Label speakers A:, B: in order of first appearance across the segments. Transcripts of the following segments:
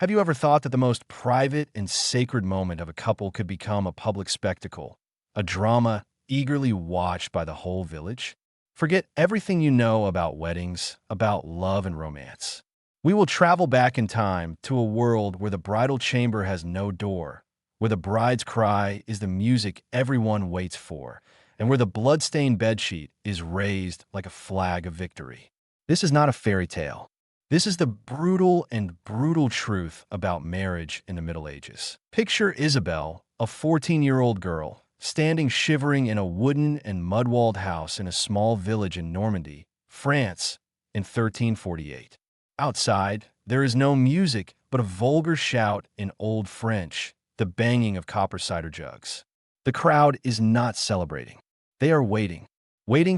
A: Have you ever thought that the most private and sacred moment of a couple could become a public spectacle, a drama eagerly watched by the whole village? Forget everything you know about weddings, about love and romance. We will travel back in time to a world where the bridal chamber has no door, where the bride's cry is the music everyone waits for, and where the blood-stained bedsheet is raised like a flag of victory. This is not a fairy tale. This is the brutal truth about marriage in the Middle Ages. Picture Isabel, a 14-year-old girl, standing shivering in a wooden and mud-walled house in a small village in Normandy, France, in 1348. Outside, there is no music but a vulgar shout in Old French, the banging of copper cider jugs. The crowd is not celebrating. They are waiting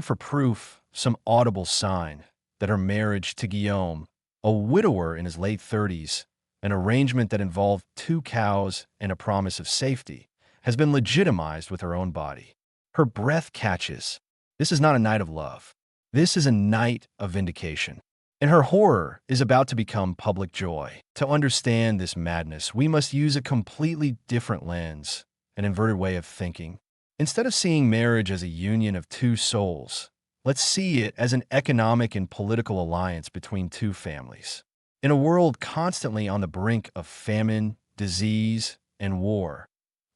A: for proof, some audible sign, that her marriage to Guillaume, a widower in his late 30s, an arrangement that involved 2 cows and a promise of safety, has been legitimized with her own body. Her breath catches. This is not a night of love. This is a night of vindication. And her horror is about to become public joy. To understand this madness, we must use a completely different lens, an inverted way of thinking. Instead of seeing marriage as a union of 2 souls, let's see it as an economic and political alliance between 2 families. In a world constantly on the brink of famine, disease, and war,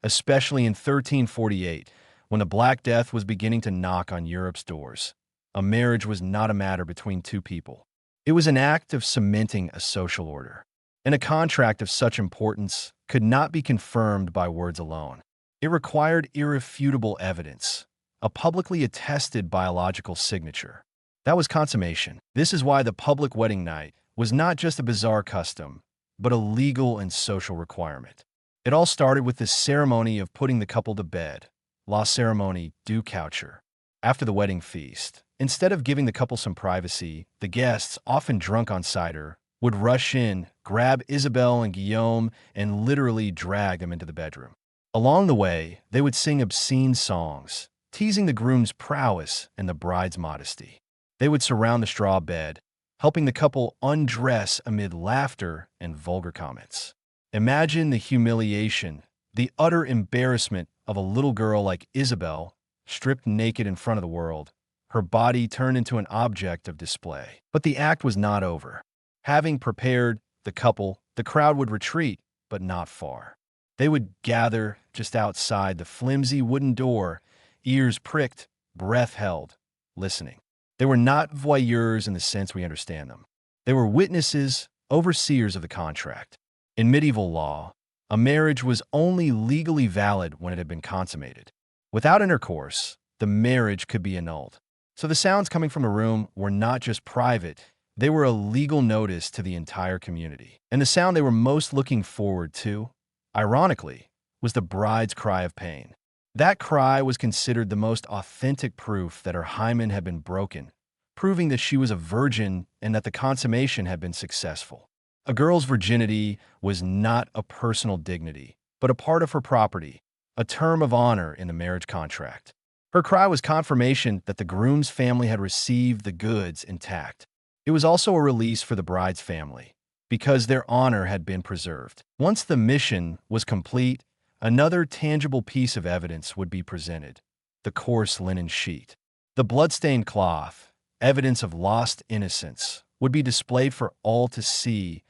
A: especially in 1348, when the Black Death was beginning to knock on Europe's doors, a marriage was not a matter between 2 people. It was an act of cementing a social order, and a contract of such importance could not be confirmed by words alone. It required irrefutable evidence, a publicly attested biological signature. That was consummation. This is why the public wedding night was not just a bizarre custom, but a legal and social requirement. It all started with the ceremony of putting the couple to bed, la cérémonie du coucher. After the wedding feast, instead of giving the couple some privacy, the guests, often drunk on cider, would rush in, grab Isabel and Guillaume, and literally drag them into the bedroom. Along the way, they would sing obscene songs, teasing the groom's prowess and the bride's modesty. They would surround the straw bed, helping the couple undress amid laughter and vulgar comments. Imagine the humiliation, the utter embarrassment of a little girl like Isabel, stripped naked in front of the world, her body turned into an object of display. But the act was not over. Having prepared the couple, the crowd would retreat, but not far. They would gather just outside the flimsy wooden door, ears pricked, breath held, listening. They were not voyeurs in the sense we understand them. They were witnesses, overseers of the contract. In medieval law, a marriage was only legally valid when it had been consummated. Without intercourse, the marriage could be annulled. So the sounds coming from the room were not just private, they were a legal notice to the entire community. And the sound they were most looking forward to, ironically, was the bride's cry of pain. That cry was considered the most authentic proof that her hymen had been broken, proving that she was a virgin and that the consummation had been successful. A girl's virginity was not a personal dignity, but a part of her property, a term of honor in the marriage contract. Her cry was confirmation that the groom's family had received the goods intact. It was also a release for the bride's family, because their honor had been preserved. Once the mission was complete, another tangible piece of evidence would be presented: the coarse linen sheet. The bloodstained cloth, evidence of lost innocence, would be displayed for all to see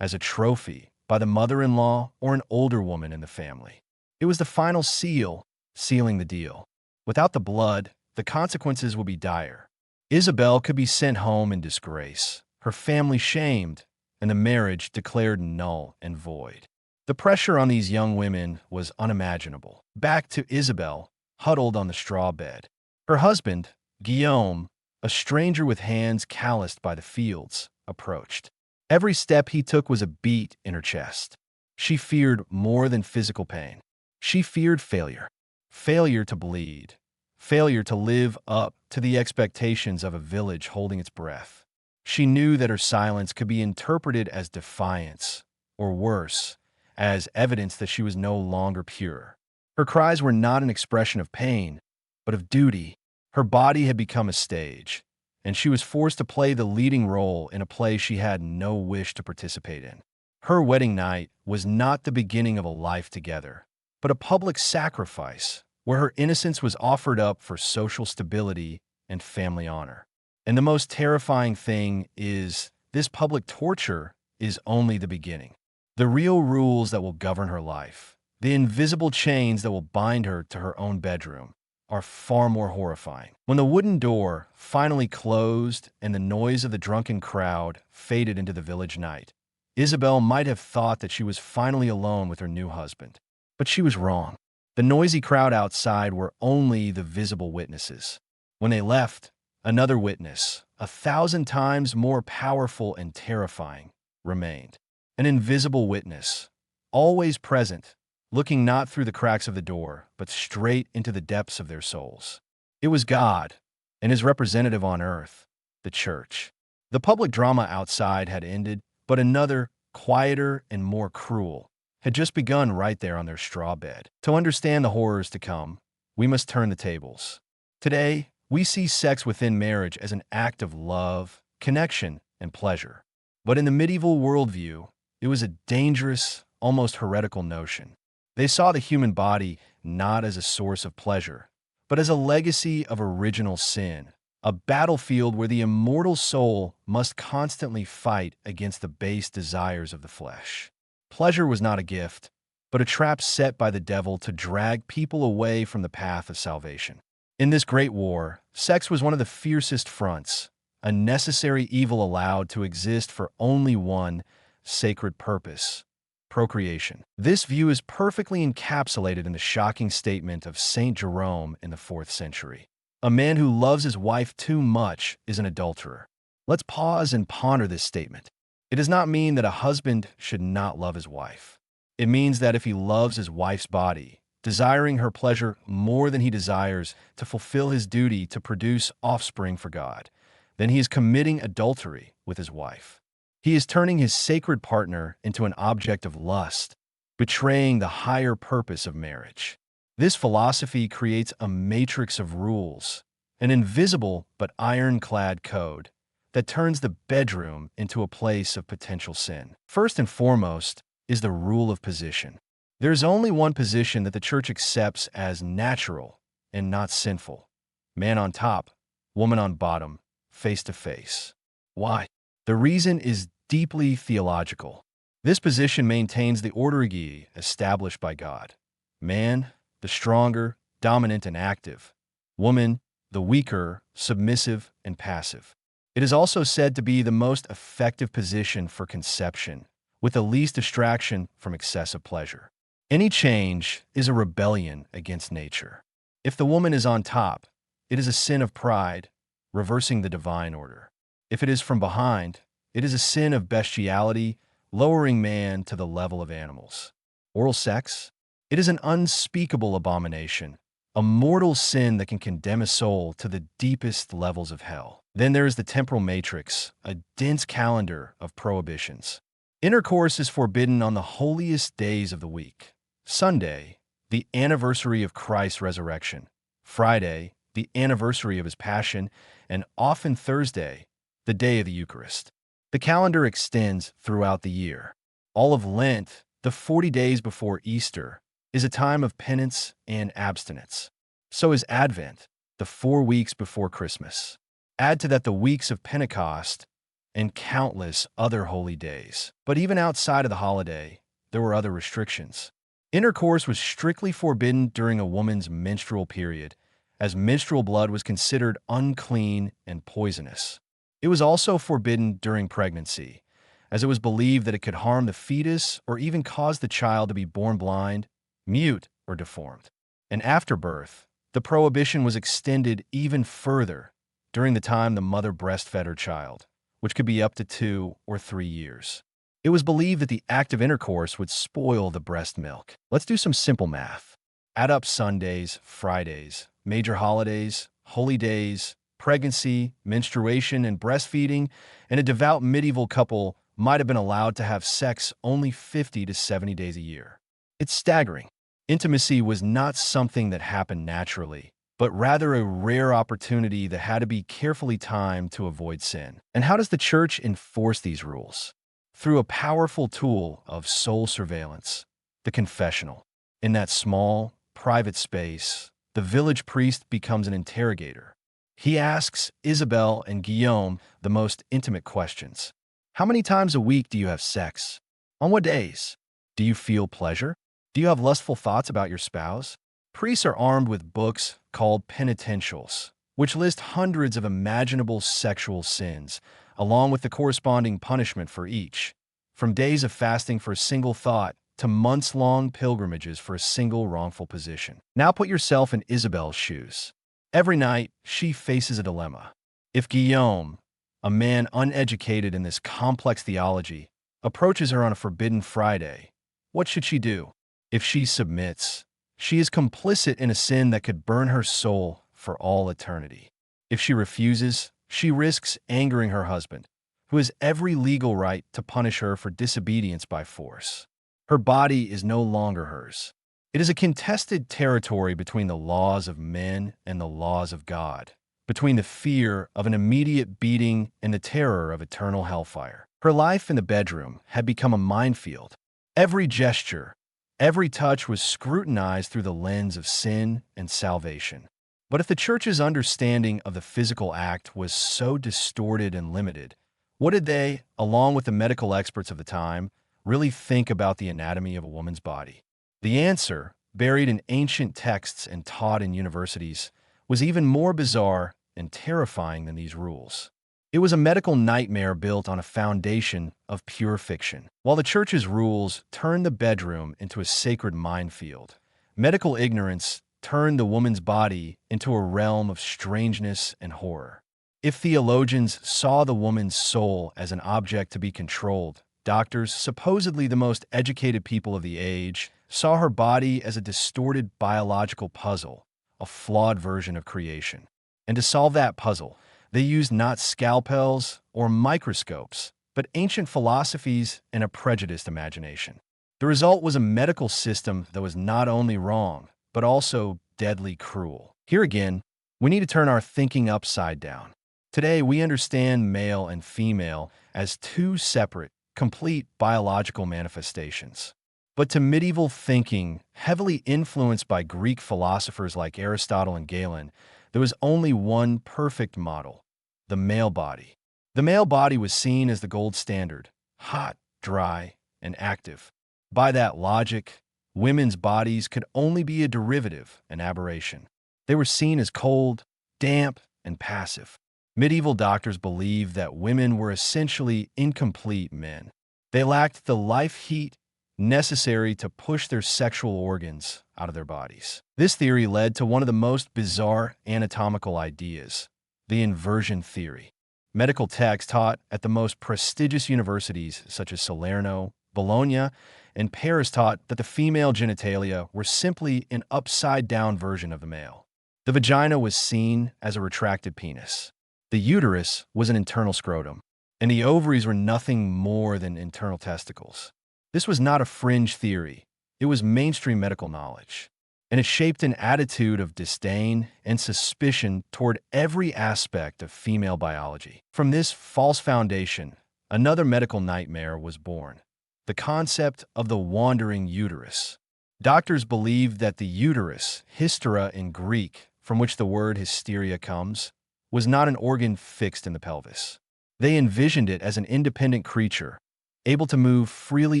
A: as a trophy by the mother-in-law or an older woman in the family. It was the final seal, sealing the deal. Without the blood, the consequences would be dire. Isabel could be sent home in disgrace, her family shamed, and the marriage declared null and void. The pressure on these young women was unimaginable. Back to Isabel, huddled on the straw bed. Her husband, Guillaume, a stranger with hands calloused by the fields, approached. Every step he took was a beat in her chest. She feared more than physical pain. She feared failure. Failure to bleed. Failure to live up to the expectations of a village holding its breath. She knew that her silence could be interpreted as defiance, or worse, as evidence that she was no longer pure. Her cries were not an expression of pain, but of duty. Her body had become a stage, and she was forced to play the leading role in a play she had no wish to participate in. Her wedding night was not the beginning of a life together, but a public sacrifice where her innocence was offered up for social stability and family honor. And the most terrifying thing is this public torture is only the beginning. The real rules that will govern her life, the invisible chains that will bind her to her own bedroom, are far more horrifying. When the wooden door finally closed and the noise of the drunken crowd faded into the village night, Isabel might have thought that she was finally alone with her new husband. But she was wrong. The noisy crowd outside were only the visible witnesses. When they left, another witness, 1,000 times more powerful and terrifying, remained. An invisible witness, always present, looking not through the cracks of the door, but straight into the depths of their souls. It was God, and his representative on earth, the church. The public drama outside had ended, but another, quieter and more cruel, had just begun right there on their straw bed. To understand the horrors to come, we must turn the tables. Today, we see sex within marriage as an act of love, connection, and pleasure. But in the medieval worldview, it was a dangerous, almost heretical notion. They saw the human body not as a source of pleasure, but as a legacy of original sin, a battlefield where the immortal soul must constantly fight against the base desires of the flesh. Pleasure was not a gift, but a trap set by the devil to drag people away from the path of salvation. In this great war, sex was one of the fiercest fronts, a necessary evil allowed to exist for only one sacred purpose: procreation. This view is perfectly encapsulated in the shocking statement of Saint Jerome in the 4th century. A man who loves his wife too much is an adulterer. Let's pause and ponder this statement. It does not mean that a husband should not love his wife. It means that if he loves his wife's body, desiring her pleasure more than he desires to fulfill his duty to produce offspring for God, then he is committing adultery with his wife. He is turning his sacred partner into an object of lust, betraying the higher purpose of marriage. This philosophy creates a matrix of rules, an invisible but ironclad code that turns the bedroom into a place of potential sin. First and foremost is the rule of position. There is only one position that the church accepts as natural and not sinful: man on top, woman on bottom, face to face. Why? The reason is deeply theological. This position maintains the ordergy established by God. Man, the stronger, dominant, and active. Woman, the weaker, submissive, and passive. It is also said to be the most effective position for conception, with the least distraction from excessive pleasure. Any change is a rebellion against nature. If the woman is on top, it is a sin of pride, reversing the divine order. If it is from behind, it is a sin of bestiality, lowering man to the level of animals. Oral sex? It is an unspeakable abomination, a mortal sin that can condemn a soul to the deepest levels of hell. Then there is the temporal matrix, a dense calendar of prohibitions. Intercourse is forbidden on the holiest days of the week. Sunday, the anniversary of Christ's resurrection. Friday, the anniversary of his passion, and often Thursday, the day of the Eucharist. The calendar extends throughout the year. All of Lent, the 40 days before Easter, is a time of penance and abstinence. So is Advent, the 4 weeks before Christmas. Add to that the weeks of Pentecost and countless other holy days. But even outside of the holiday, there were other restrictions. Intercourse was strictly forbidden during a woman's menstrual period, as menstrual blood was considered unclean and poisonous. It was also forbidden during pregnancy, as it was believed that it could harm the fetus or even cause the child to be born blind, mute, or deformed. And after birth, the prohibition was extended even further during the time the mother breastfed her child, which could be up to 2 or 3 years. It was believed that the act of intercourse would spoil the breast milk. Let's do some simple math. Add up Sundays, Fridays, major holidays, holy days, pregnancy, menstruation, and breastfeeding, and a devout medieval couple might have been allowed to have sex only 50 to 70 days a year. It's staggering. Intimacy was not something that happened naturally, but rather a rare opportunity that had to be carefully timed to avoid sin. And how does the church enforce these rules? through a powerful tool of soul surveillance, the confessional. In that small, private space, the village priest becomes an interrogator. He asks Isabel and Guillaume the most intimate questions. How many times a week do you have sex? On what days? Do you feel pleasure? Do you have lustful thoughts about your spouse? Priests are armed with books called penitentials, which list hundreds of imaginable sexual sins, along with the corresponding punishment for each, from days of fasting for a single thought to months-long pilgrimages for a single wrongful position. Now put yourself in Isabel's shoes. Every night, she faces a dilemma. If Guillaume, a man uneducated in this complex theology, approaches her on a forbidden Friday, what should she do? If she submits, she is complicit in a sin that could burn her soul for all eternity. If she refuses, she risks angering her husband, who has every legal right to punish her for disobedience by force. Her body is no longer hers. It is a contested territory between the laws of men and the laws of God, between the fear of an immediate beating and the terror of eternal hellfire. Her life in the bedroom had become a minefield. Every gesture, every touch was scrutinized through the lens of sin and salvation. But if the church's understanding of the physical act was so distorted and limited, what did they, along with the medical experts of the time, really think about the anatomy of a woman's body? The answer, buried in ancient texts and taught in universities, was even more bizarre and terrifying than these rules. It was a medical nightmare built on a foundation of pure fiction. While the church's rules turned the bedroom into a sacred minefield, medical ignorance turned the woman's body into a realm of strangeness and horror. If theologians saw the woman's soul as an object to be controlled, doctors, supposedly the most educated people of the age, saw her body as a distorted biological puzzle, a flawed version of creation. And to solve that puzzle, they used not scalpels or microscopes, but ancient philosophies and a prejudiced imagination. The result was a medical system that was not only wrong, but also deadly cruel. Here again, we need to turn our thinking upside down. Today, we understand male and female as two separate, complete biological manifestations. But to medieval thinking, heavily influenced by Greek philosophers like Aristotle and Galen, there was only one perfect model: the male body. The male body was seen as the gold standard, hot, dry, and active. By that logic, women's bodies could only be a derivative, an aberration. They were seen as cold, damp, and passive. Medieval doctors believed that women were essentially incomplete men. They lacked the life heat necessary to push their sexual organs out of their bodies. This theory led to one of the most bizarre anatomical ideas, the inversion theory. Medical texts taught at the most prestigious universities such as Salerno, Bologna, and Paris taught that the female genitalia were simply an upside-down version of the male. The vagina was seen as a retracted penis. The uterus was an internal scrotum, and the ovaries were nothing more than internal testicles. This was not a fringe theory. It was mainstream medical knowledge, and it shaped an attitude of disdain and suspicion toward every aspect of female biology. From this false foundation, another medical nightmare was born: the concept of the wandering uterus. Doctors believed that the uterus, hystera in Greek, from which the word hysteria comes, was not an organ fixed in the pelvis. They envisioned it as an independent creature, able to move freely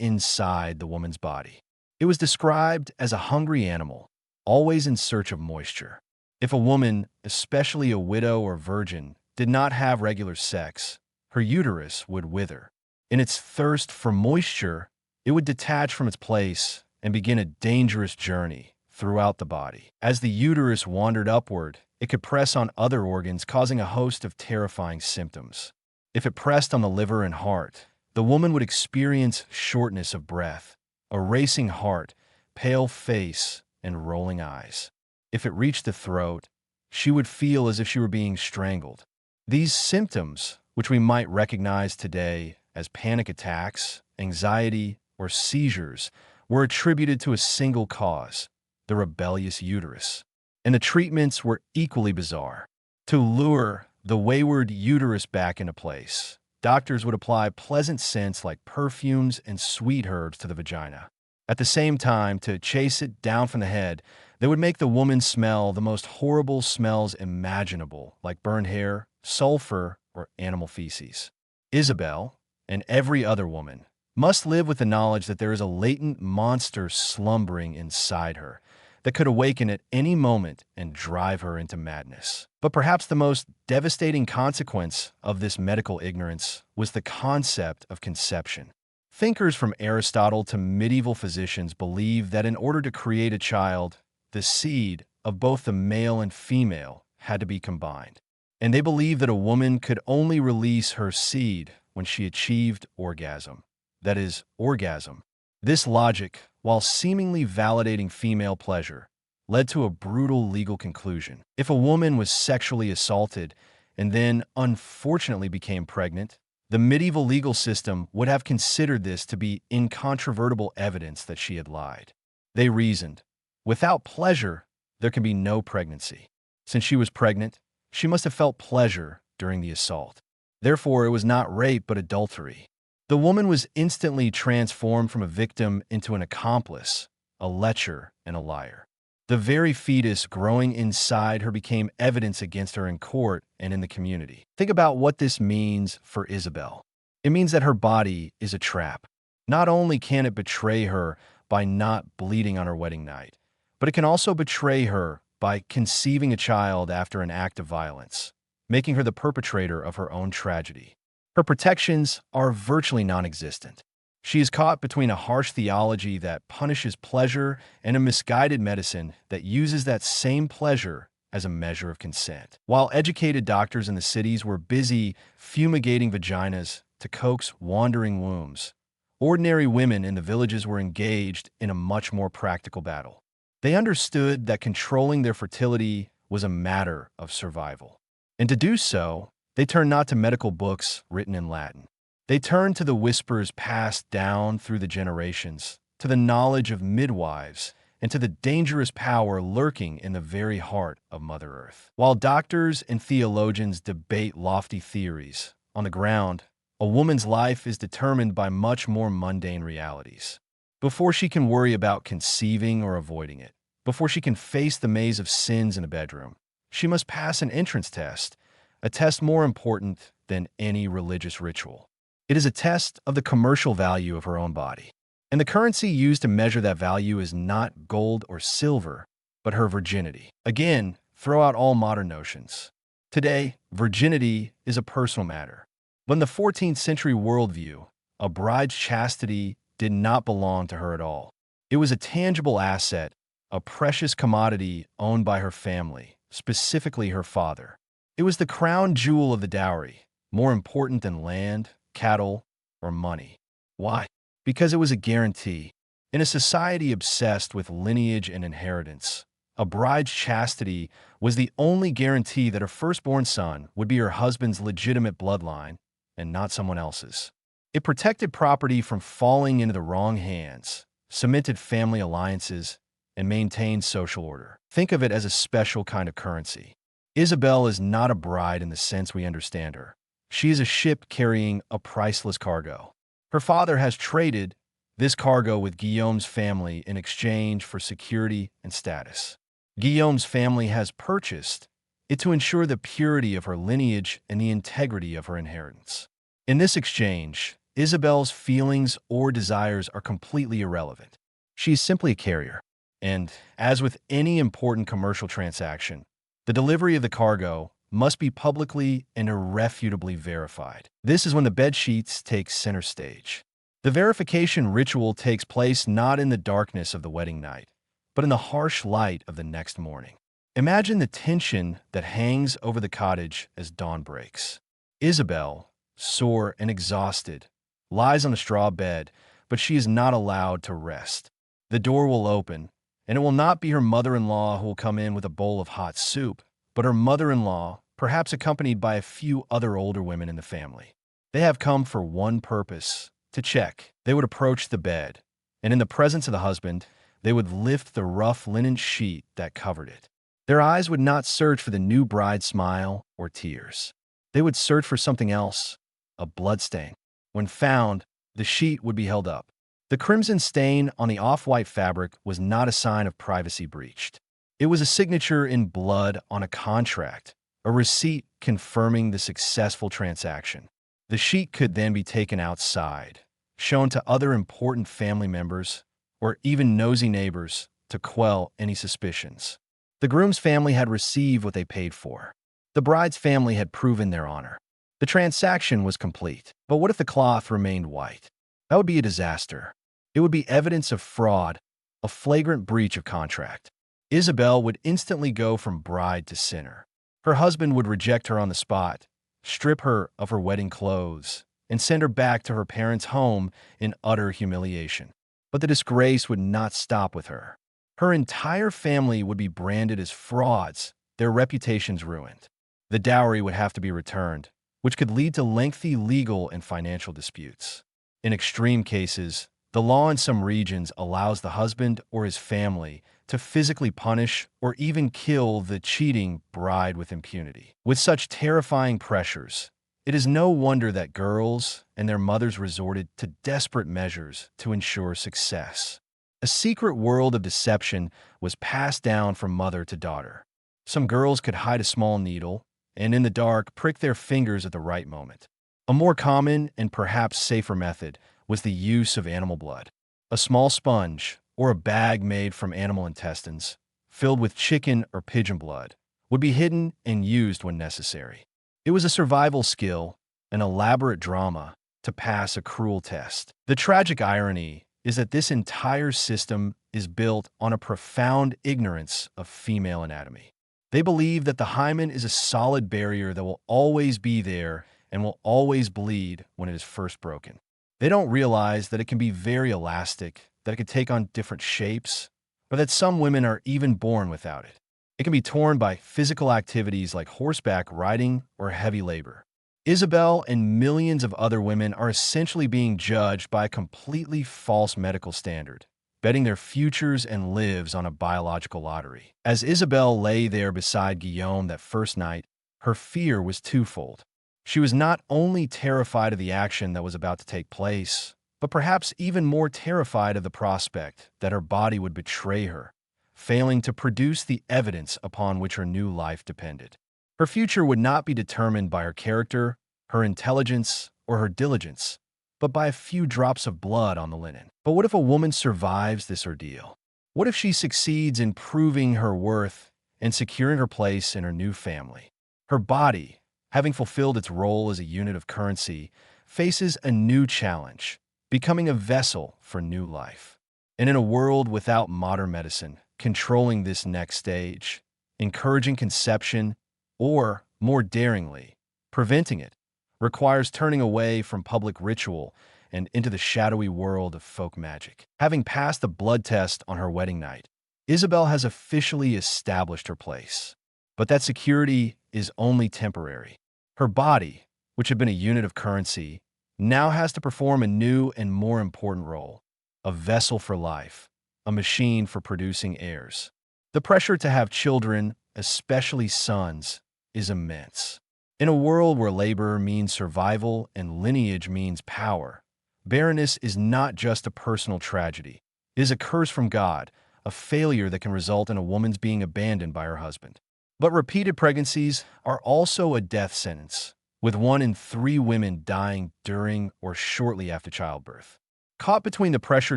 A: inside the woman's body. It was described as a hungry animal, always in search of moisture. If a woman, especially a widow or virgin, did not have regular sex, her uterus would wither. In its thirst for moisture, it would detach from its place and begin a dangerous journey throughout the body. As the uterus wandered upward, it could press on other organs, causing a host of terrifying symptoms. If it pressed on the liver and heart, the woman would experience shortness of breath, a racing heart, pale face, and rolling eyes. If it reached the throat, she would feel as if she were being strangled. These symptoms, which we might recognize today as panic attacks, anxiety, or seizures, were attributed to a single cause: the rebellious uterus. And the treatments were equally bizarre. To lure the wayward uterus back into place, doctors would apply pleasant scents like perfumes and sweet herbs to the vagina. At the same time, to chase it down from the head, they would make the woman smell the most horrible smells imaginable, like burned hair, sulfur, or animal feces. Isabel, and every other woman, must live with the knowledge that there is a latent monster slumbering inside her that could awaken at any moment and drive her into madness. But perhaps the most devastating consequence of this medical ignorance was the concept of conception. Thinkers from Aristotle to medieval physicians believed that in order to create a child, the seed of both the male and female had to be combined. And they believed that a woman could only release her seed when she achieved orgasm. That is, orgasm. This logic, while seemingly validating female pleasure, led to a brutal legal conclusion. If a woman was sexually assaulted and then unfortunately became pregnant, the medieval legal system would have considered this to be incontrovertible evidence that she had lied. They reasoned, without pleasure, there can be no pregnancy. Since she was pregnant, she must have felt pleasure during the assault. Therefore, it was not rape but adultery. The woman was instantly transformed from a victim into an accomplice, a lecher, and a liar. The very fetus growing inside her became evidence against her in court and in the community. Think about what this means for Isabel. It means that her body is a trap. Not only can it betray her by not bleeding on her wedding night, but it can also betray her by conceiving a child after an act of violence, making her the perpetrator of her own tragedy. Her protections are virtually non-existent. She is caught between a harsh theology that punishes pleasure and a misguided medicine that uses that same pleasure as a measure of consent. While educated doctors in the cities were busy fumigating vaginas to coax wandering wombs, ordinary women in the villages were engaged in a much more practical battle. They understood that controlling their fertility was a matter of survival. And to do so, they turned not to medical books written in Latin. They turned to the whispers passed down through the generations, to the knowledge of midwives, and to the dangerous power lurking in the very heart of Mother Earth. While doctors and theologians debate lofty theories, on the ground, a woman's life is determined by much more mundane realities. Before she can worry about conceiving or avoiding it, before she can face the maze of sins in a bedroom, she must pass an entrance test, a test more important than any religious ritual. It is a test of the commercial value of her own body. And the currency used to measure that value is not gold or silver, but her virginity. Again, throw out all modern notions. Today, virginity is a personal matter. But in the 14th century worldview, a bride's chastity did not belong to her at all. It was a tangible asset, a precious commodity owned by her family, specifically her father. It was the crown jewel of the dowry, more important than land, cattle, or money. Why? Because it was a guarantee. In a society obsessed with lineage and inheritance, a bride's chastity was the only guarantee that her firstborn son would be her husband's legitimate bloodline and not someone else's. It protected property from falling into the wrong hands, cemented family alliances, and maintained social order. Think of it as a special kind of currency. Isabel is not a bride in the sense we understand her. She is a ship carrying a priceless cargo. Her father has traded this cargo with Guillaume's family in exchange for security and status. Guillaume's family has purchased it to ensure the purity of her lineage and the integrity of her inheritance. In this exchange, Isabel's feelings or desires are completely irrelevant. She is simply a carrier. And, as with any important commercial transaction, the delivery of the cargo must be publicly and irrefutably verified. This is when the bed sheets take center stage. The verification ritual takes place not in the darkness of the wedding night, but in the harsh light of the next morning. Imagine the tension that hangs over the cottage as dawn breaks. Isabel, sore and exhausted, lies on a straw bed, but she is not allowed to rest. The door will open, and it will not be her mother-in-law who will come in with a bowl of hot soup, but her mother-in-law, perhaps accompanied by a few other older women in the family. They have come for one purpose, to check. They would approach the bed, and in the presence of the husband, they would lift the rough linen sheet that covered it. Their eyes would not search for the new bride's smile or tears. They would search for something else, a bloodstain. When found, the sheet would be held up. The crimson stain on the off-white fabric was not a sign of privacy breached. It was a signature in blood on a contract, a receipt confirming the successful transaction. The sheet could then be taken outside, shown to other important family members or even nosy neighbors to quell any suspicions. The groom's family had received what they paid for. The bride's family had proven their honor. The transaction was complete. But what if the cloth remained white? That would be a disaster. It would be evidence of fraud, a flagrant breach of contract. Isabel would instantly go from bride to sinner. Her husband would reject her on the spot, strip her of her wedding clothes, and send her back to her parents' home in utter humiliation. But the disgrace would not stop with her. Her entire family would be branded as frauds, their reputations ruined. The dowry would have to be returned, which could lead to lengthy legal and financial disputes. In extreme cases, the law in some regions allows the husband or his family to physically punish or even kill the cheating bride with impunity. With such terrifying pressures, it is no wonder that girls and their mothers resorted to desperate measures to ensure success. A secret world of deception was passed down from mother to daughter. Some girls could hide a small needle and in the dark prick their fingers at the right moment. A more common and perhaps safer method was the use of animal blood. A small sponge, or a bag made from animal intestines, filled with chicken or pigeon blood, would be hidden and used when necessary. It was a survival skill, an elaborate drama, to pass a cruel test. The tragic irony is that this entire system is built on a profound ignorance of female anatomy. They believe that the hymen is a solid barrier that will always be there and will always bleed when it is first broken. They don't realize that it can be very elastic, that it can take on different shapes, or that some women are even born without it. It can be torn by physical activities like horseback riding or heavy labor. Isabel and millions of other women are essentially being judged by a completely false medical standard, betting their futures and lives on a biological lottery. As Isabel lay there beside Guillaume that first night, her fear was twofold. She was not only terrified of the action that was about to take place, but perhaps even more terrified of the prospect that her body would betray her, failing to produce the evidence upon which her new life depended. Her future would not be determined by her character, her intelligence, or her diligence, but by a few drops of blood on the linen. But what if a woman survives this ordeal? What if she succeeds in proving her worth and securing her place in her new family? Her body, having fulfilled its role as a unit of currency, faces a new challenge, becoming a vessel for new life. And in a world without modern medicine controlling this next stage, encouraging conception, or, more daringly, preventing it, requires turning away from public ritual and into the shadowy world of folk magic. Having passed the blood test on her wedding night, Isabel has officially established her place. But that security is only temporary. Her body, which had been a unit of currency, now has to perform a new and more important role: a vessel for life, a machine for producing heirs. The pressure to have children, especially sons, is immense. In a world where labor means survival and lineage means power, barrenness is not just a personal tragedy. It is a curse from God, a failure that can result in a woman's being abandoned by her husband. But repeated pregnancies are also a death sentence, with 1 in 3 women dying during or shortly after childbirth. Caught between the pressure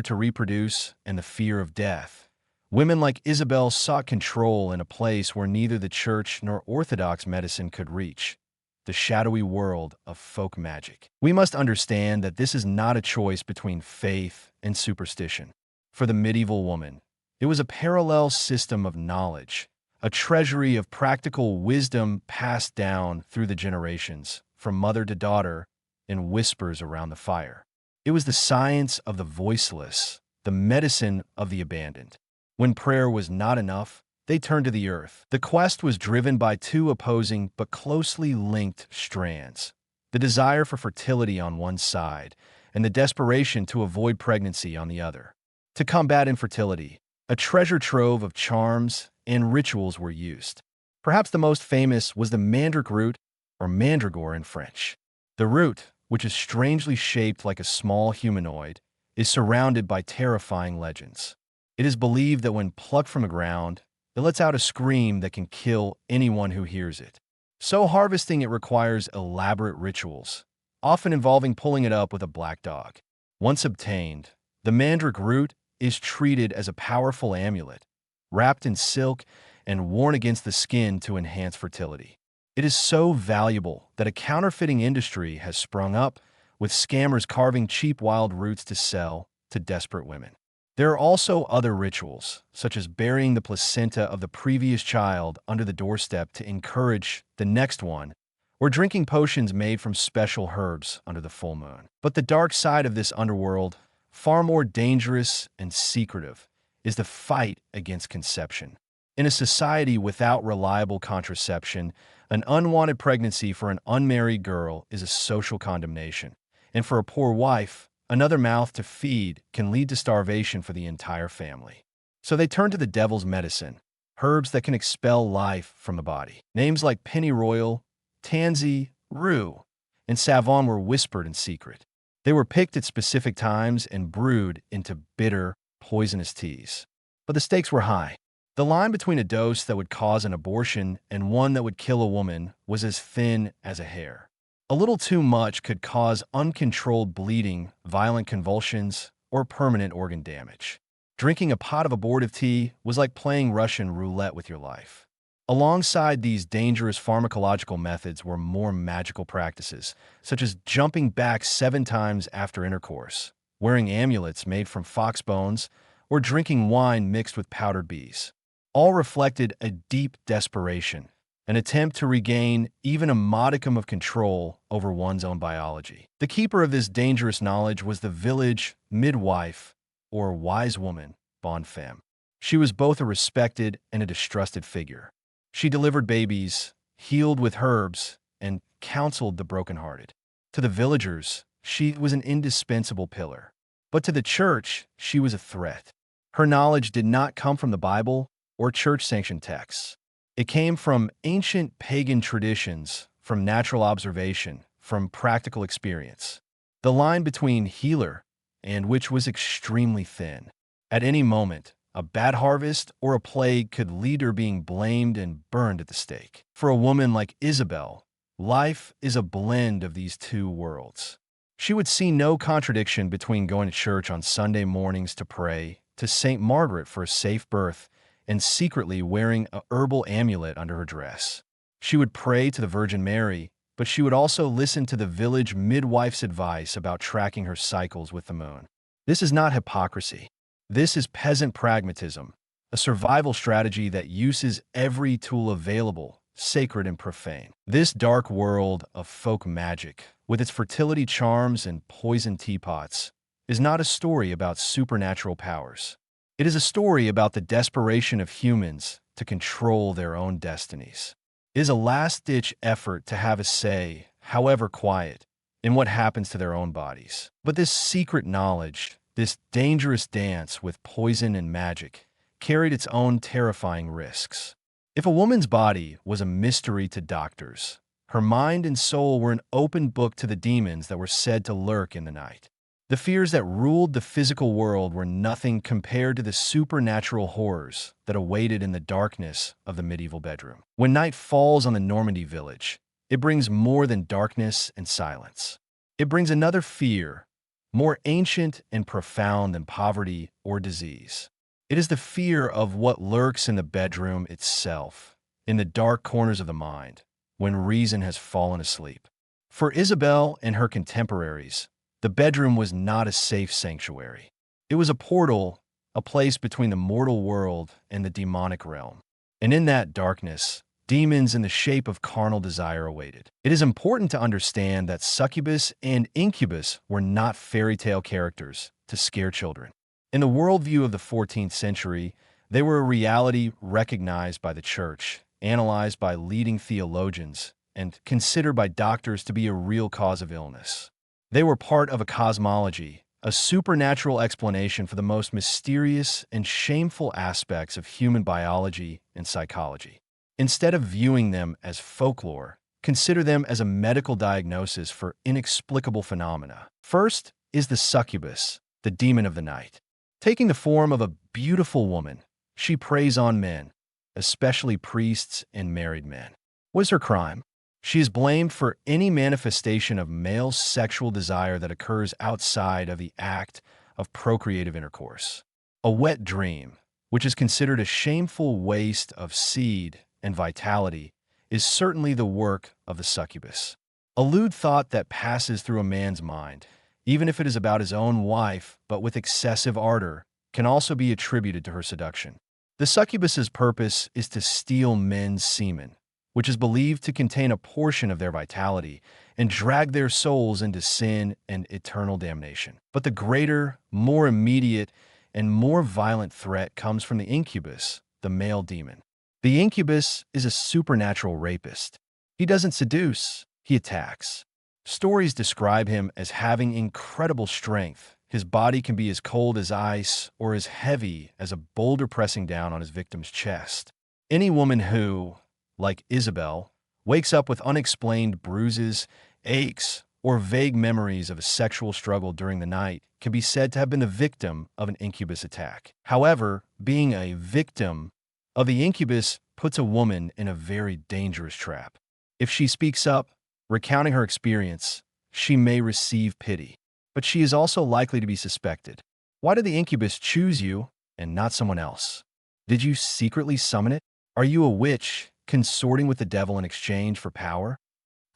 A: to reproduce and the fear of death, women like Isabel sought control in a place where neither the church nor orthodox medicine could reach: the shadowy world of folk magic. We must understand that this is not a choice between faith and superstition. For the medieval woman, it was a parallel system of knowledge, a treasury of practical wisdom passed down through the generations, from mother to daughter, in whispers around the fire. It was the science of the voiceless, the medicine of the abandoned. When prayer was not enough, they turned to the earth. The quest was driven by 2 opposing but closely linked strands: the desire for fertility on one side and the desperation to avoid pregnancy on the other. To combat infertility, a treasure trove of charms and rituals were used. Perhaps the most famous was the mandrake root, or mandragore in French. The root, which is strangely shaped like a small humanoid, is surrounded by terrifying legends. It is believed that when plucked from the ground, it lets out a scream that can kill anyone who hears it. So harvesting it requires elaborate rituals, often involving pulling it up with a black dog. Once obtained, the mandrake root is treated as a powerful amulet, wrapped in silk and worn against the skin to enhance fertility. It is so valuable that a counterfeiting industry has sprung up, with scammers carving cheap wild roots to sell to desperate women. There are also other rituals, such as burying the placenta of the previous child under the doorstep to encourage the next one, or drinking potions made from special herbs under the full moon. But the dark side of this underworld, far more dangerous and secretive, is the fight against conception. In a society without reliable contraception, an unwanted pregnancy for an unmarried girl is a social condemnation, and for a poor wife, another mouth to feed can lead to starvation for the entire family. So they turn to the devil's medicine, herbs that can expel life from the body. Names like pennyroyal, tansy, rue, and savon were whispered in secret. They were picked at specific times and brewed into bitter, poisonous teas. But the stakes were high. The line between a dose that would cause an abortion and one that would kill a woman was as thin as a hair. A little too much could cause uncontrolled bleeding, violent convulsions, or permanent organ damage. Drinking a pot of abortive tea was like playing Russian roulette with your life. Alongside these dangerous pharmacological methods were more magical practices, such as jumping back 7 times after intercourse, wearing amulets made from fox bones, or drinking wine mixed with powdered bees. All reflected a deep desperation, an attempt to regain even a modicum of control over one's own biology. The keeper of this dangerous knowledge was the village midwife, or wise woman, bonne femme. She was both a respected and a distrusted figure. She delivered babies, healed with herbs, and counseled the brokenhearted. To the villagers, she was an indispensable pillar. But to the church, she was a threat. Her knowledge did not come from the Bible or church-sanctioned texts. It came from ancient pagan traditions, from natural observation, from practical experience. The line between healer and witch was extremely thin. At any moment, a bad harvest or a plague could lead her being blamed and burned at the stake. For a woman like Isabel, life is a blend of these two worlds. She would see no contradiction between going to church on Sunday mornings to pray, to St. Margaret for a safe birth, and secretly wearing a herbal amulet under her dress. She would pray to the Virgin Mary, but she would also listen to the village midwife's advice about tracking her cycles with the moon. This is not hypocrisy. This is peasant pragmatism, a survival strategy that uses every tool available, sacred and profane. This dark world of folk magic, with its fertility charms and poison teapots, is not a story about supernatural powers. It is a story about the desperation of humans to control their own destinies. It is a last-ditch effort to have a say, however quiet, in what happens to their own bodies. But this secret knowledge, this dangerous dance with poison and magic, carried its own terrifying risks. If a woman's body was a mystery to doctors, her mind and soul were an open book to the demons that were said to lurk in the night. The fears that ruled the physical world were nothing compared to the supernatural horrors that awaited in the darkness of the medieval bedroom. When night falls on the Normandy village, it brings more than darkness and silence. It brings another fear, more ancient and profound than poverty or disease. It is the fear of what lurks in the bedroom itself, in the dark corners of the mind, when reason has fallen asleep. For Isabel and her contemporaries, the bedroom was not a safe sanctuary. It was a portal, a place between the mortal world and the demonic realm. And in that darkness, demons in the shape of carnal desire awaited. It is important to understand that succubus and incubus were not fairy tale characters to scare children. In the worldview of the 14th century, they were a reality recognized by the church, analyzed by leading theologians, and considered by doctors to be a real cause of illness. They were part of a cosmology, a supernatural explanation for the most mysterious and shameful aspects of human biology and psychology. Instead of viewing them as folklore, consider them as a medical diagnosis for inexplicable phenomena. First is the succubus, the demon of the night. Taking the form of a beautiful woman, she preys on men, especially priests and married men. What is her crime? She is blamed for any manifestation of male sexual desire that occurs outside of the act of procreative intercourse. A wet dream, which is considered a shameful waste of seed and vitality, is certainly the work of the succubus. A lewd thought that passes through a man's mind, even if it is about his own wife but with excessive ardor, can also be attributed to her seduction. The succubus's purpose is to steal men's semen, which is believed to contain a portion of their vitality, and drag their souls into sin and eternal damnation. But the greater, more immediate, and more violent threat comes from the incubus, the male demon. The incubus is a supernatural rapist. He doesn't seduce, he attacks. Stories describe him as having incredible strength. His body can be as cold as ice or as heavy as a boulder pressing down on his victim's chest. Any woman who, like Isabel, wakes up with unexplained bruises, aches, or vague memories of a sexual struggle during the night can be said to have been the victim of an incubus attack. However, being a victim of the incubus puts a woman in a very dangerous trap. If she speaks up, recounting her experience, she may receive pity, but she is also likely to be suspected. Why did the incubus choose you and not someone else? Did you secretly summon it? Are you a witch consorting with the devil in exchange for power?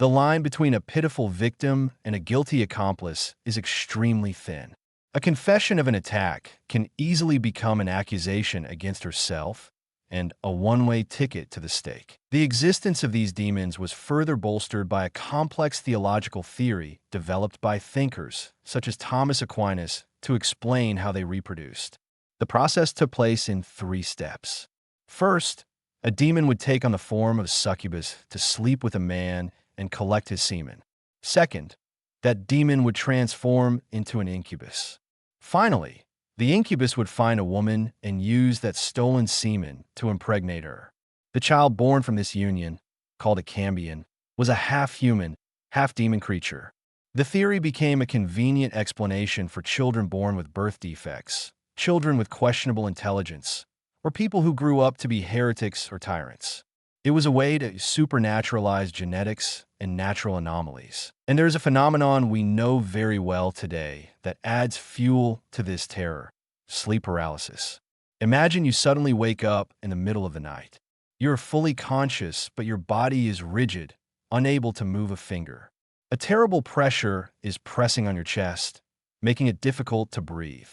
A: The line between a pitiful victim and a guilty accomplice is extremely thin. A confession of an attack can easily become an accusation against herself and a one-way ticket to the stake. The existence of these demons was further bolstered by a complex theological theory developed by thinkers such as Thomas Aquinas to explain how they reproduced. The process took place in 3 steps. First, a demon would take on the form of a succubus to sleep with a man and collect his semen. Second, that demon would transform into an incubus. Finally, the incubus would find a woman and use that stolen semen to impregnate her. The child born from this union, called a cambion, was a half-human, half-demon creature. The theory became a convenient explanation for children born with birth defects, children with questionable intelligence, or people who grew up to be heretics or tyrants. It was a way to supernaturalize genetics and natural anomalies. And there's a phenomenon we know very well today that adds fuel to this terror: sleep paralysis. Imagine you suddenly wake up in the middle of the night. You're fully conscious, but your body is rigid, unable to move a finger. A terrible pressure is pressing on your chest, making it difficult to breathe.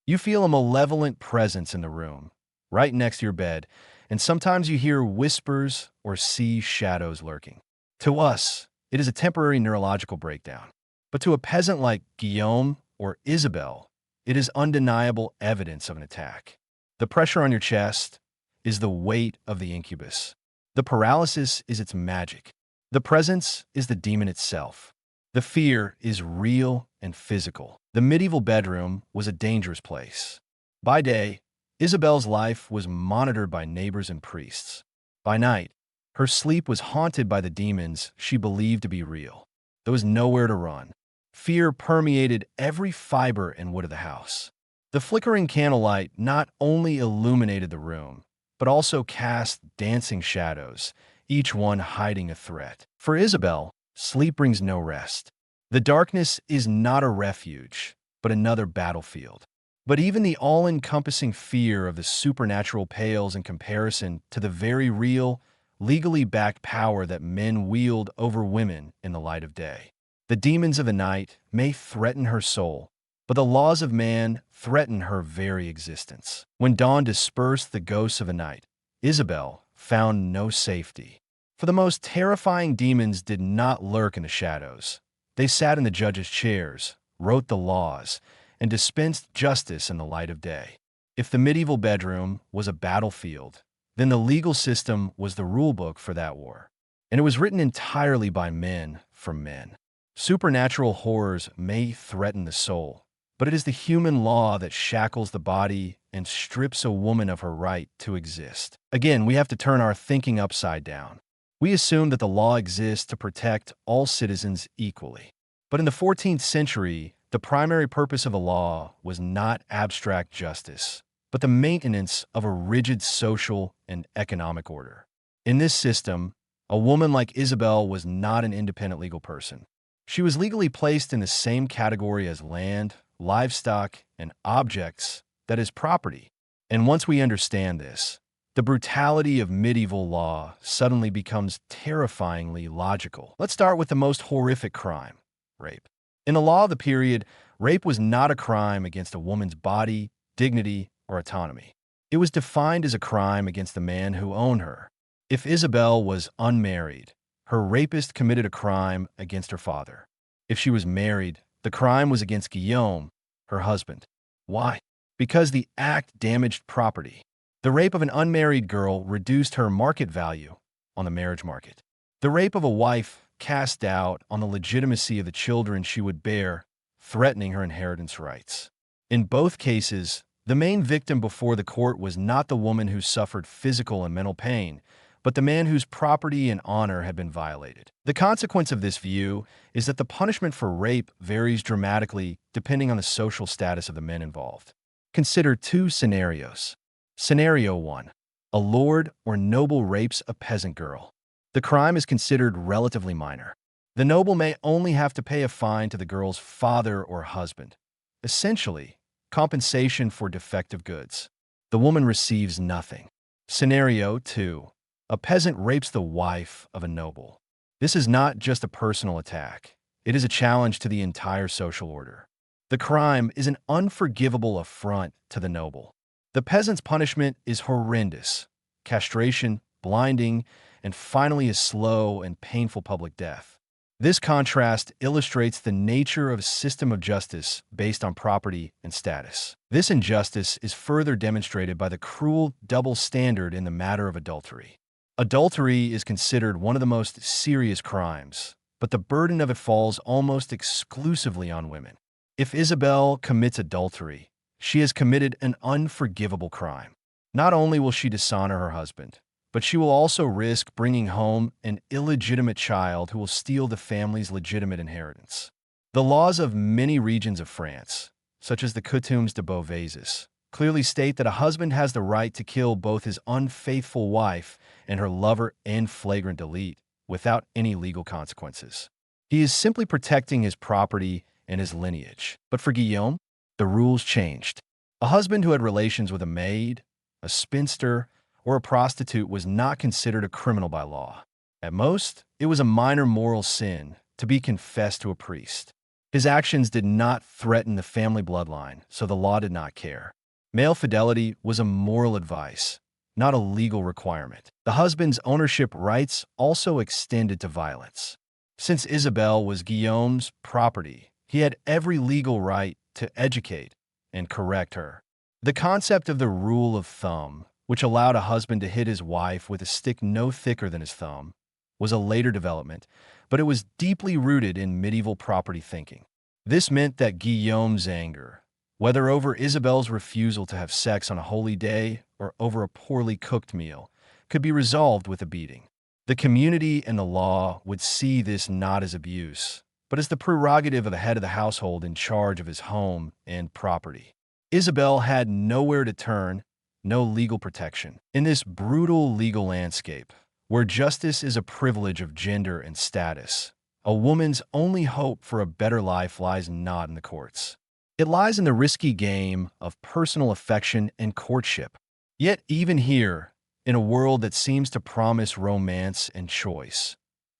A: You feel a malevolent presence in the room, right next to your bed, and sometimes you hear whispers or see shadows lurking. To us, it is a temporary neurological breakdown. But to a peasant like Guillaume or Isabel, it is undeniable evidence of an attack. The pressure on your chest is the weight of the incubus. The paralysis is its magic. The presence is the demon itself. The fear is real and physical. The medieval bedroom was a dangerous place. By day, Isabel's life was monitored by neighbors and priests. By night, her sleep was haunted by the demons she believed to be real. There was nowhere to run. Fear permeated every fiber and wood of the house. The flickering candlelight not only illuminated the room, but also cast dancing shadows, each one hiding a threat. For Isabel, sleep brings no rest. The darkness is not a refuge, but another battlefield. But even the all-encompassing fear of the supernatural pales in comparison to the very real, legally backed power that men wield over women in the light of day. The demons of the night may threaten her soul, but the laws of man threaten her very existence. When dawn dispersed the ghosts of the night, Isabel found no safety. For the most terrifying demons did not lurk in the shadows. They sat in the judges' chairs, wrote the laws, and dispensed justice in the light of day. If the medieval bedroom was a battlefield, then the legal system was the rulebook for that war. And it was written entirely by men for men. Supernatural horrors may threaten the soul, but it is the human law that shackles the body and strips a woman of her right to exist. Again, we have to turn our thinking upside down. We assume that the law exists to protect all citizens equally. But in the 14th century, the primary purpose of the law was not abstract justice, but the maintenance of a rigid social and economic order. In this system, a woman like Isabel was not an independent legal person. She was legally placed in the same category as land, livestock, and objects, that is, property. And once we understand this, the brutality of medieval law suddenly becomes terrifyingly logical. Let's start with the most horrific crime: rape. In the law of the period, rape was not a crime against a woman's body, dignity, or autonomy. It was defined as a crime against the man who owned her. If Isabel was unmarried, her rapist committed a crime against her father. If she was married, the crime was against Guillaume, her husband. Why? Because the act damaged property. The rape of an unmarried girl reduced her market value on the marriage market. The rape of a wife cast doubt on the legitimacy of the children she would bear, threatening her inheritance rights. In both cases, the main victim before the court was not the woman who suffered physical and mental pain, but the man whose property and honor had been violated. The consequence of this view is that the punishment for rape varies dramatically depending on the social status of the men involved. Consider two scenarios. Scenario 1. A lord or noble rapes a peasant girl. The crime is considered relatively minor. The noble may only have to pay a fine to the girl's father or husband, essentially compensation for defective goods. The woman receives nothing. Scenario 2. A peasant rapes the wife of a noble. This is not just a personal attack. It is a challenge to the entire social order. The crime is an unforgivable affront to the noble. The peasant's punishment is horrendous: castration, blinding, and finally a slow and painful public death. This contrast illustrates the nature of a system of justice based on property and status. This injustice is further demonstrated by the cruel double standard in the matter of adultery. Adultery is considered one of the most serious crimes, but the burden of it falls almost exclusively on women. If Isabel commits adultery, she has committed an unforgivable crime. Not only will she dishonor her husband, but she will also risk bringing home an illegitimate child who will steal the family's legitimate inheritance. The laws of many regions of France, such as the Coutumes de Beauvaisis, clearly state that a husband has the right to kill both his unfaithful wife and her lover in flagrant delete without any legal consequences. He is simply protecting his property and his lineage. But for Guillaume, the rules changed. A husband who had relations with a maid, a spinster, or a prostitute was not considered a criminal by law. At most, it was a minor moral sin to be confessed to a priest. His actions did not threaten the family bloodline, so the law did not care. Male fidelity was a moral advice, not a legal requirement. The husband's ownership rights also extended to violence. Since Isabel was Guillaume's property, he had every legal right to educate and correct her. The concept of the rule of thumb, which allowed a husband to hit his wife with a stick no thicker than his thumb, was a later development, but it was deeply rooted in medieval property thinking. This meant that Guillaume's anger, whether over Isabel's refusal to have sex on a holy day or over a poorly cooked meal, could be resolved with a beating. The community and the law would see this not as abuse, but as the prerogative of the head of the household in charge of his home and property. Isabel had nowhere to turn, no legal protection. In this brutal legal landscape, where justice is a privilege of gender and status, a woman's only hope for a better life lies not in the courts. It lies in the risky game of personal affection and courtship. Yet even here, in a world that seems to promise romance and choice,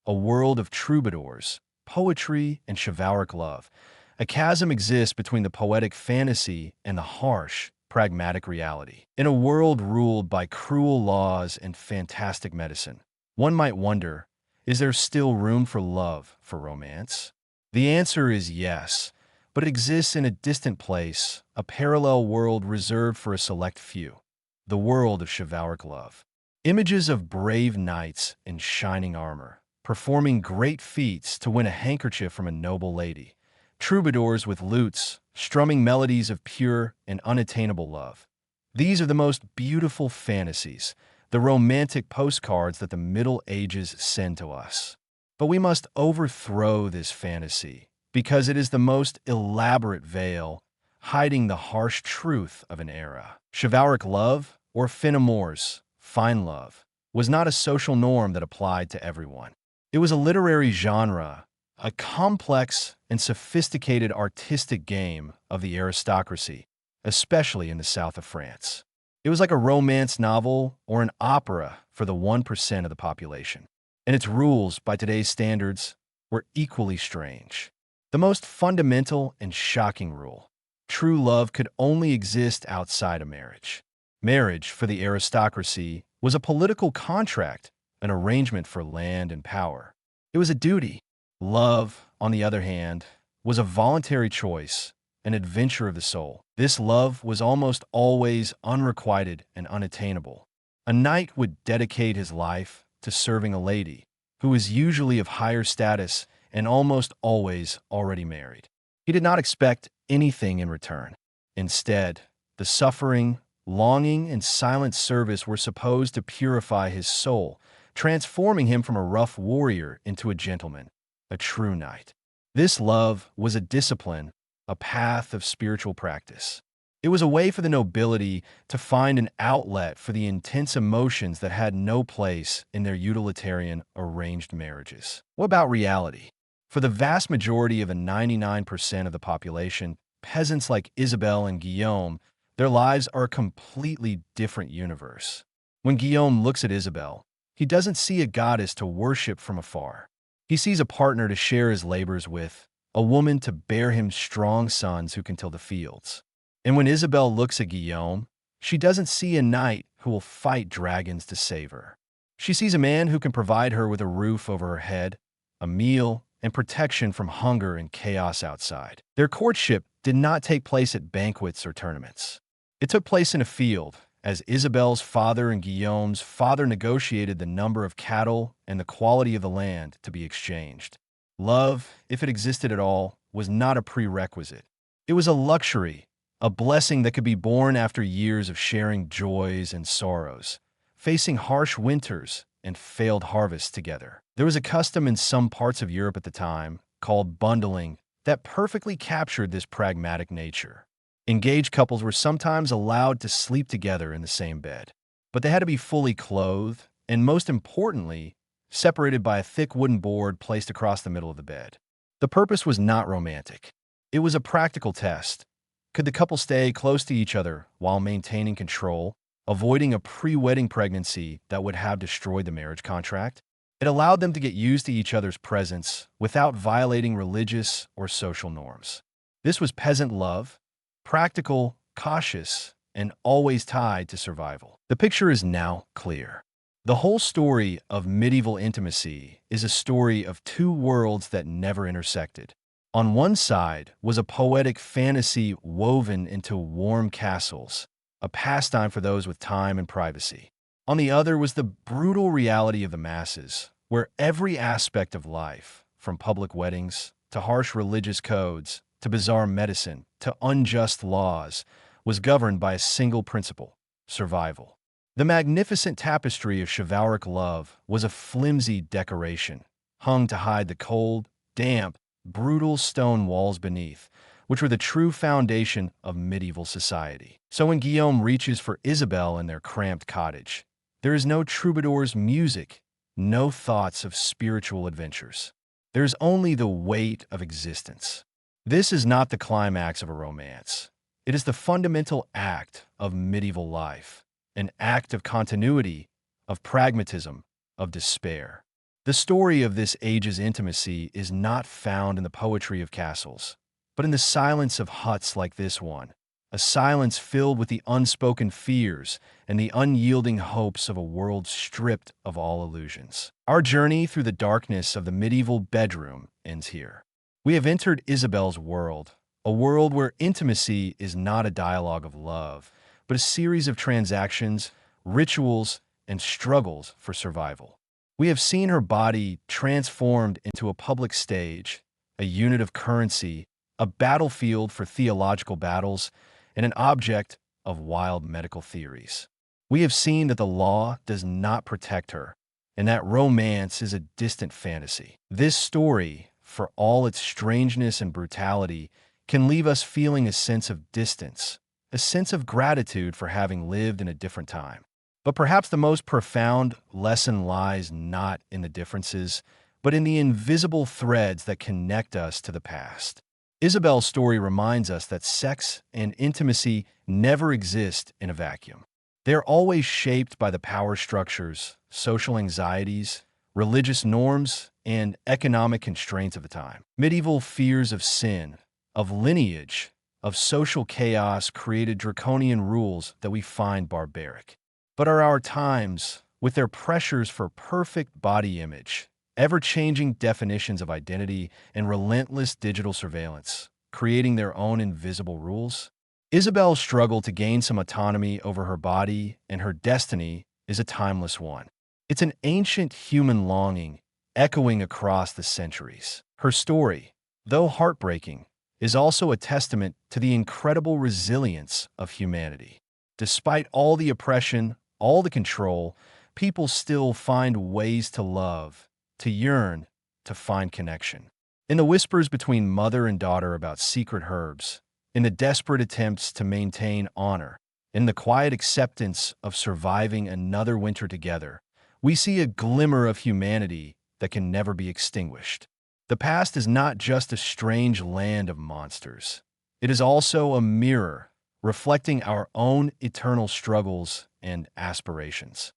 A: a world of troubadours, poetry, and chivalric love, a chasm exists between the poetic fantasy and the harsh, pragmatic reality. In a world ruled by cruel laws and fantastic medicine, one might wonder, is there still room for love, for romance? The answer is yes, but it exists in a distant place, a parallel world reserved for a select few, the world of chivalric love. Images of brave knights in shining armor, performing great feats to win a handkerchief from a noble lady, troubadours with lutes, strumming melodies of pure and unattainable love. These are the most beautiful fantasies, the romantic postcards that the Middle Ages send to us. But we must overthrow this fantasy, because it is the most elaborate veil hiding the harsh truth of an era. Chivalric love, or fin amours, fine love, was not a social norm that applied to everyone. It was a literary genre, a complex and sophisticated artistic game of the aristocracy, especially in the south of France. It was like a romance novel or an opera for the 1% of the population, and its rules, by today's standards, were equally strange. The most fundamental and shocking rule: true love could only exist outside of marriage. Marriage, for the aristocracy, was a political contract, an arrangement for land and power. It was a duty. Love, on the other hand, was a voluntary choice, an adventure of the soul. This love was almost always unrequited and unattainable. A knight would dedicate his life to serving a lady, who was usually of higher status and almost always already married. He did not expect anything in return. Instead, the suffering, longing, and silent service were supposed to purify his soul, transforming him from a rough warrior into a gentleman, a true knight. This love was a discipline, a path of spiritual practice. It was a way for the nobility to find an outlet for the intense emotions that had no place in their utilitarian arranged marriages. What about reality? For the vast majority of the 99% of the population, peasants like Isabelle and Guillaume, their lives are a completely different universe. When Guillaume looks at Isabelle, he doesn't see a goddess to worship from afar. He sees a partner to share his labors with, a woman to bear him strong sons who can till the fields. And when Isabelle looks at Guillaume, she doesn't see a knight who will fight dragons to save her. She sees a man who can provide her with a roof over her head, a meal, and protection from hunger and chaos outside. Their courtship did not take place at banquets or tournaments. It took place in a field, as Isabelle's father and Guillaume's father negotiated the number of cattle and the quality of the land to be exchanged. Love, if it existed at all, was not a prerequisite. It was a luxury, a blessing that could be born after years of sharing joys and sorrows, facing harsh winters and failed harvests together. There was a custom in some parts of Europe at the time, called bundling, that perfectly captured this pragmatic nature. Engaged couples were sometimes allowed to sleep together in the same bed, but they had to be fully clothed and, most importantly, separated by a thick wooden board placed across the middle of the bed. The purpose was not romantic. It was a practical test. Could the couple stay close to each other while maintaining control, avoiding a pre-wedding pregnancy that would have destroyed the marriage contract? It allowed them to get used to each other's presence without violating religious or social norms. This was peasant love, practical, cautious, and always tied to survival. The picture is now clear. The whole story of medieval intimacy is a story of two worlds that never intersected. On one side was a poetic fantasy woven into warm castles, a pastime for those with time and privacy. On the other was the brutal reality of the masses, where every aspect of life, from public weddings to harsh religious codes to bizarre medicine to unjust laws, was governed by a single principle: survival. The magnificent tapestry of chivalric love was a flimsy decoration, hung to hide the cold, damp, brutal stone walls beneath, which were the true foundation of medieval society. So when Guillaume reaches for Isabelle in their cramped cottage, there is no troubadour's music, no thoughts of spiritual adventures. There is only the weight of existence. This is not the climax of a romance. It is the fundamental act of medieval life, an act of continuity, of pragmatism, of despair. The story of this age's intimacy is not found in the poetry of castles, but in the silence of huts like this one, a silence filled with the unspoken fears and the unyielding hopes of a world stripped of all illusions. Our journey through the darkness of the medieval bedroom ends here. We have entered Isabelle's world, a world where intimacy is not a dialogue of love, but a series of transactions, rituals, and struggles for survival. We have seen her body transformed into a public stage, a unit of currency, a battlefield for theological battles, and an object of wild medical theories. We have seen that the law does not protect her, and that romance is a distant fantasy. This story, for all its strangeness and brutality, can leave us feeling a sense of distance, a sense of gratitude for having lived in a different time. But perhaps the most profound lesson lies not in the differences, but in the invisible threads that connect us to the past. Isabel's story reminds us that sex and intimacy never exist in a vacuum. They're always shaped by the power structures, social anxieties, religious norms, and economic constraints of the time. Medieval fears of sin, of lineage, of social chaos created draconian rules that we find barbaric. But are our times, with their pressures for perfect body image, ever-changing definitions of identity, and relentless digital surveillance, creating their own invisible rules? Isabel's struggle to gain some autonomy over her body and her destiny is a timeless one. It's an ancient human longing echoing across the centuries. Her story, though heartbreaking, is also a testament to the incredible resilience of humanity. Despite all the oppression, all the control, people still find ways to love, to yearn, to find connection. In the whispers between mother and daughter about secret herbs, in the desperate attempts to maintain honor, in the quiet acceptance of surviving another winter together, we see a glimmer of humanity that can never be extinguished. The past is not just a strange land of monsters. It is also a mirror reflecting our own eternal struggles and aspirations.